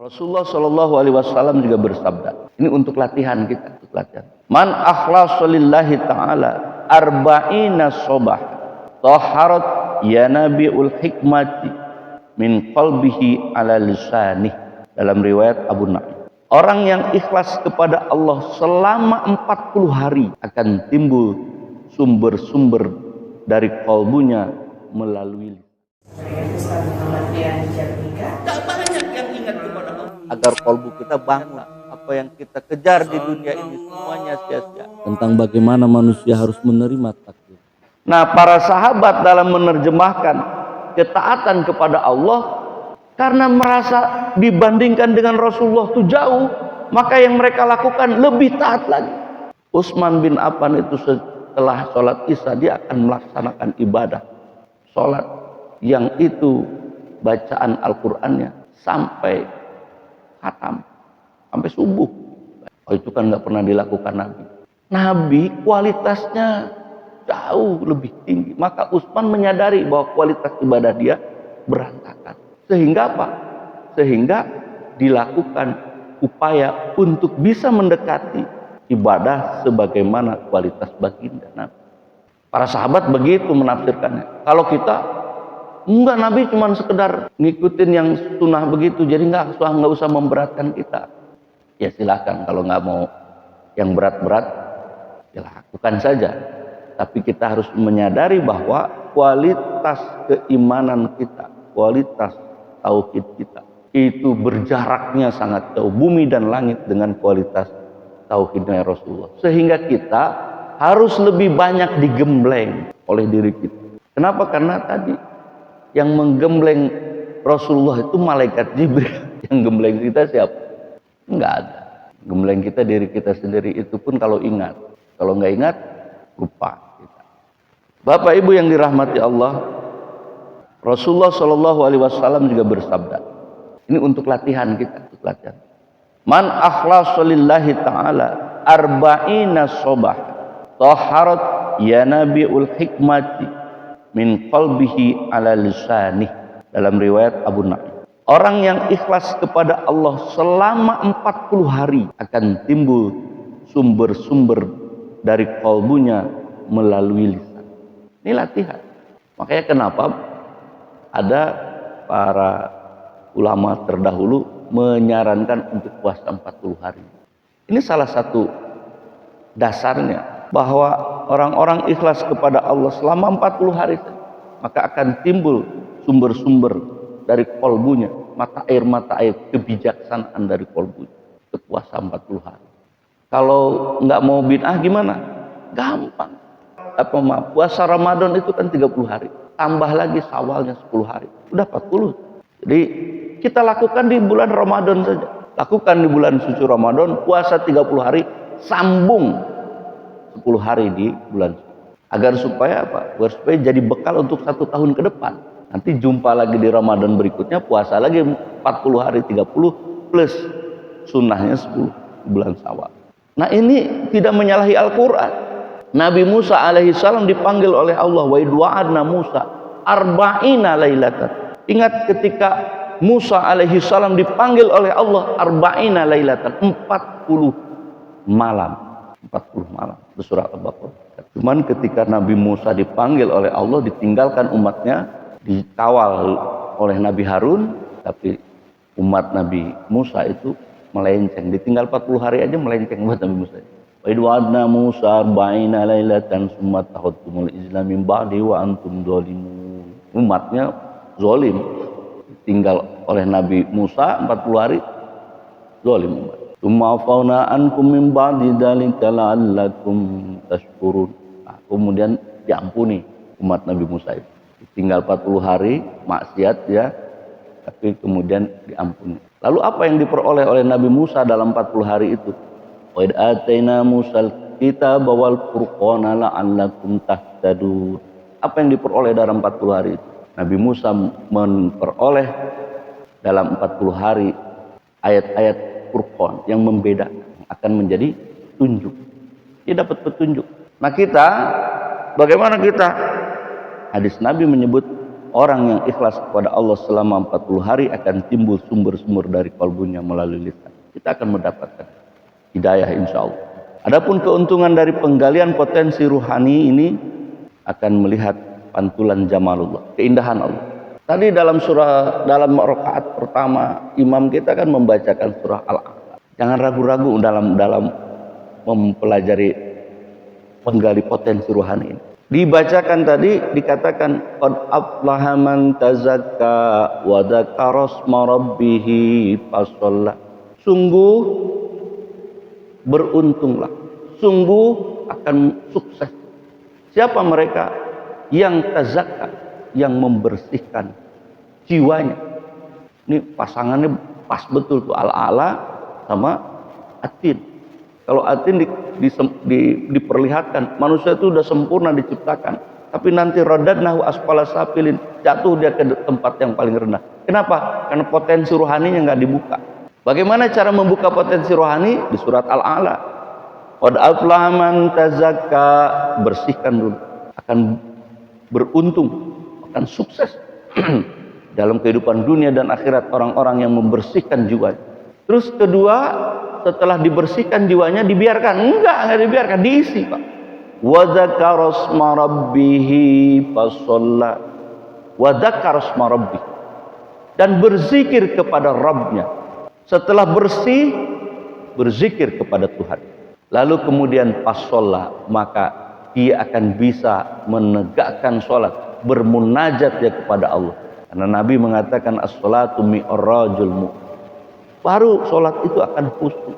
Rasulullah Shallallahu Alaihi Wasallam juga bersabda, ini untuk latihan kita, untuk latihan. Man akhlasa lillahi ta'ala arba'ina sobah taharat yanabi'ul hikmati min qalbihi ala lisanih, dalam riwayat Abu Naim. Orang yang ikhlas kepada Allah selama 40 hari akan timbul sumber-sumber dari kalbunya melalui lisan. Tak banyak yang ingat kepada Allah. Agar kalbu kita bangun, apa yang kita kejar di dunia ini semuanya sia-sia. Tentang bagaimana manusia harus menerima takdir. Nah, para sahabat dalam menerjemahkan ketaatan kepada Allah, karena merasa dibandingkan dengan Rasulullah itu jauh, maka yang mereka lakukan lebih taat lagi. Utsman bin Affan itu setelah sholat isya dia akan melaksanakan ibadah sholat yang itu bacaan Al-Qur'annya sampai khatam, sampai subuh. Oh, itu kan nggak pernah dilakukan Nabi. Nabi kualitasnya jauh lebih tinggi, maka Utsman menyadari bahwa kualitas ibadah dia berantakan. Sehingga apa? Sehingga dilakukan upaya untuk bisa mendekati ibadah sebagaimana kualitas baginda Nabi. Para sahabat begitu menafsirkannya. Kalau kita enggak, Nabi cuma sekedar ngikutin yang sunnah begitu, jadi nggak usah memberatkan kita. Ya silakan, kalau nggak mau yang berat-berat, ya lakukan saja. Tapi kita harus menyadari bahwa kualitas keimanan kita, kualitas tauhid kita, itu berjaraknya sangat jauh, bumi dan langit dengan kualitas tauhidnya Rasulullah. Sehingga kita harus lebih banyak digembleng oleh diri kita. Kenapa? Karena tadi yang menggembleng Rasulullah itu malaikat Jibril. Yang gembleng kita siapa? Enggak ada. Gembleng kita diri kita sendiri, itu pun kalau ingat. Kalau nggak ingat, lupa kita. Bapak Ibu yang dirahmati Allah, Rasulullah Shallallahu Alaihi Wasallam juga bersabda, ini untuk latihan kita, untuk latihan. Man akhlasa lillahi ta'ala arba'ina sobah taharat yanabi'ul hikmati min qalbihi ala lisanih, dalam riwayat Abu Naim. Orang yang ikhlas kepada Allah selama 40 hari akan timbul sumber-sumber dari kalbunya melalui lisan. Ini latihan. Makanya kenapa ada para ulama terdahulu menyarankan untuk puasa 40 hari. Ini salah satu dasarnya, bahwa orang-orang ikhlas kepada Allah selama 40 hari, maka akan timbul sumber-sumber dari kalbunya, mata air kebijaksanaan dari kalbunya, untuk puasa 40 hari. Kalau nggak mau bid'ah gimana? Gampang. Puasa Ramadan itu kan 30 hari. Tambah lagi Syawalnya 10 hari. Udah 40. Jadi kita lakukan di bulan Ramadan saja. Lakukan di bulan suci Ramadan, puasa 30 hari, sambung 10 hari di bulan. Agar supaya apa? Agar supaya jadi bekal untuk 1 tahun ke depan. Nanti jumpa lagi di Ramadan berikutnya, puasa lagi 40 hari, 30 plus sunnahnya 10 bulan Syawal. Nah, ini tidak menyalahi Al-Quran. Nabi Musa alaihi salam dipanggil oleh Allah, wa idwa'adna Musa arba'ina lailatan. Ingat ketika Musa alaihi salam dipanggil oleh Allah arba'ina lailatan, 40 malam. 40 malam. Itu surat Al-Baqarah. Cuman ketika Nabi Musa dipanggil oleh Allah, ditinggalkan umatnya, dikawal oleh Nabi Harun, tapi umat Nabi Musa itu melenceng. Ditinggal 40 hari aja melenceng buat Nabi Musa. Wa idwa'adna Musa arba'ina lailatan summa takhadtumul Islam min ba'di wa antum zalimun. Umatnya zalim, tinggal oleh Nabi Musa 40 hari, zalim umat. Summa afauna ankum min ba'di dzalika la'allakum tashkurun. Nah, kemudian diampuni umat Nabi Musa itu. Tinggal 40 hari maksiat ya, tapi kemudian diampuni. Lalu apa yang diperoleh oleh Nabi Musa dalam 40 hari itu? Wa id ataina Musal kitaba wal furqana la'allakum tahtadun. Apa yang diperoleh dalam 40 hari itu? Nabi Musa memperoleh dalam 40 hari ayat-ayat Furqan yang membedakan, akan menjadi tunjuk. Dia dapat petunjuk. Nah, kita bagaimana kita? Hadis Nabi menyebut orang yang ikhlas kepada Allah selama 40 hari akan timbul sumber-sumber dari kalbunya melalui lisan. Kita akan mendapatkan hidayah insya Allah. Adapun keuntungan dari penggalian potensi ruhani ini akan melihat pantulan jamalullah, keindahan Allah. Tadi dalam rakaat pertama imam kita kan membacakan surah Al-A'la. Jangan ragu-ragu dalam mempelajari penggali potensi ruhani ini. Dibacakan tadi dikatakan qad aflaha man tazakka wa dzakara asma rabbih fasalla. Sungguh beruntunglah, sungguh akan sukses. Siapa mereka yang tazakka, yang membersihkan jiwanya. Ini pasangannya pas betul tuh, Al-A'la sama Atin. Kalau Atin diperlihatkan manusia itu sudah sempurna diciptakan, tapi nanti radadnahu asfala safilin, jatuh dia ke tempat yang paling rendah. Kenapa? Karena potensi rohaninya nggak dibuka. Bagaimana cara membuka potensi rohani? Di surat Al-A'la. Qad aflaha man tazakka, bersihkan dulu, akan beruntung, akan sukses dalam kehidupan dunia dan akhirat orang-orang yang membersihkan jiwa. Terus kedua, setelah dibersihkan jiwanya dibiarkan? Enggak dibiarkan, diisi Pak. Wa dzakara asma rabbih fasalla. Wa dzakara asma rabbih, dan berzikir kepada Rabbnya. Setelah bersih, berzikir kepada Tuhan. Lalu kemudian fasalla, maka dia akan bisa menegakkan sholat, bermunajat dia kepada Allah. Karena Nabi mengatakan as-sholatu mi'rajul mu'min. Baru sholat itu akan khusyuk.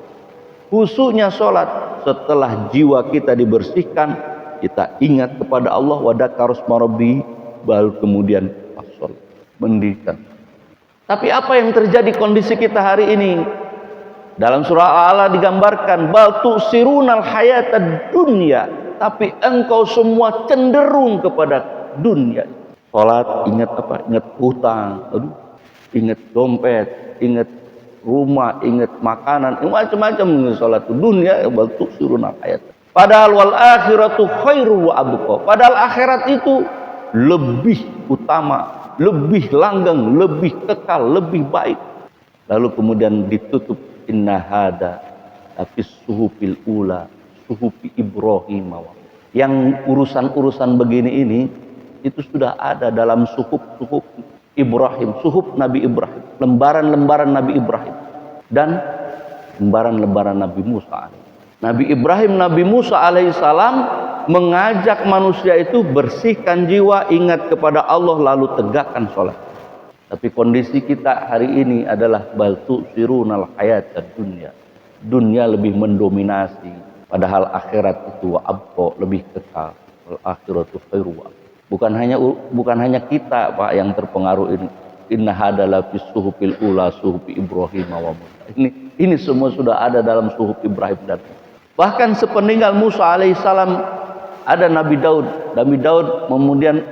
Khusyuknya sholat setelah jiwa kita dibersihkan, kita ingat kepada Allah, wadakaros marabi, baru kemudian sholat, mendirikan. Tapi apa yang terjadi kondisi kita hari ini? Dalam surah Al-A'la digambarkan, bal tu'sirunal hayatad dunya, tapi engkau semua cenderung kepada dunia. Sholat ingat apa? Ingat hutang, ingat dompet, ingat rumah, ingat makanan, macam-macam. Sholat itu dunia, bal tu'sirunal hayat. Padahal wal akhiratu khairu wa abqa. Padahal akhirat itu lebih utama, lebih langgeng, lebih kekal, lebih baik. Lalu kemudian ditutup, inna hada afis suhufil ula suhufi Ibrahim. Yang urusan-urusan begini ini itu sudah ada dalam suhuf Ibrahim, suhuf Nabi Ibrahim, lembaran-lembaran Nabi Ibrahim dan lembaran-lembaran Nabi Musa. Nabi Ibrahim, Nabi Musa alaihissalam mengajak manusia itu bersihkan jiwa, ingat kepada Allah, lalu tegakkan sholat. Tapi kondisi kita hari ini adalah bal tu'sirunal hayatad dunya. Dunia lebih mendominasi, padahal akhirat itu abqa, lebih kekal. Wal akhiratu khairu wa abqa. Bukan hanya kita Pak yang terpengaruh ini. Inna hadala fis suhufil ula suhufi Ibrahim wa Musa. Ini semua sudah ada dalam suhuf Ibrahim dan bahkan sepeninggal Musa alaihissalam ada Nabi Daud. Nabi Daud kemudian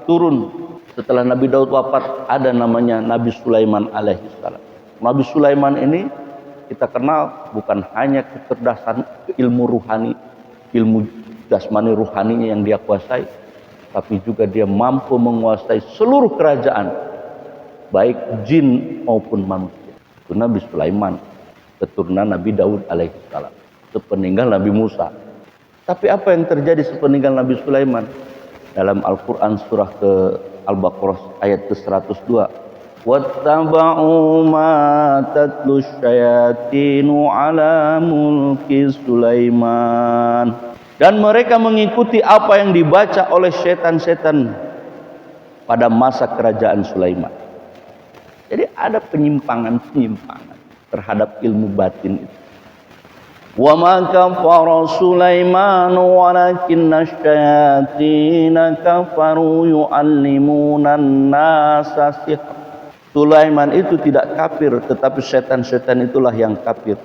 turun. Setelah Nabi Daud wafat ada namanya Nabi Sulaiman alaihissalam. Nabi Sulaiman ini kita kenal bukan hanya kecerdasan ilmu ruhani, ilmu jasmani ruhaninya yang dia kuasai, tapi juga dia mampu menguasai seluruh kerajaan, baik jin maupun manusia. Itu Nabi Sulaiman, keturunan Nabi Daud alaihissalam, sepeninggal Nabi Musa. Tapi apa yang terjadi sepeninggal Nabi Sulaiman? Dalam Al-Quran surah ke Al-Baqarah ayat ke-102, wattaba'u ma tatlu syayatinu ala mulki Sulaiman, dan mereka mengikuti apa yang dibaca oleh setan-setan pada masa kerajaan Sulaiman. Jadi ada penyimpangan-penyimpangan terhadap ilmu batin itu. Wa ma kafara Sulaiman walakinna syayatina kafaru yu'allimuna an-nasa sihr. Sulaiman itu tidak kafir, tetapi setan-setan itulah yang kafir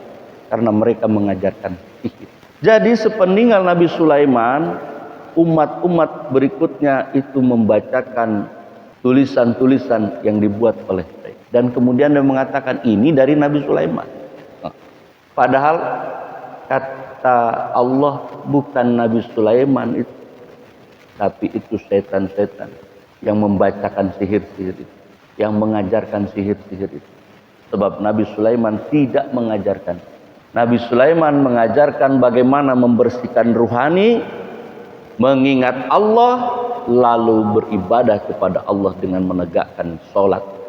karena mereka mengajarkan sihir. Jadi sepeninggal Nabi Sulaiman, umat-umat berikutnya itu membacakan tulisan-tulisan yang dibuat oleh mereka. Dan kemudian dia mengatakan ini dari Nabi Sulaiman. Padahal kata Allah bukan Nabi Sulaiman itu, tapi itu setan-setan. yang membacakan sihir-sihir itu, yang mengajarkan sihir-sihir itu. Sebab Nabi Sulaiman tidak mengajarkan. Nabi Sulaiman mengajarkan bagaimana membersihkan ruhani, mengingat Allah, lalu beribadah kepada Allah dengan menegakkan sholat.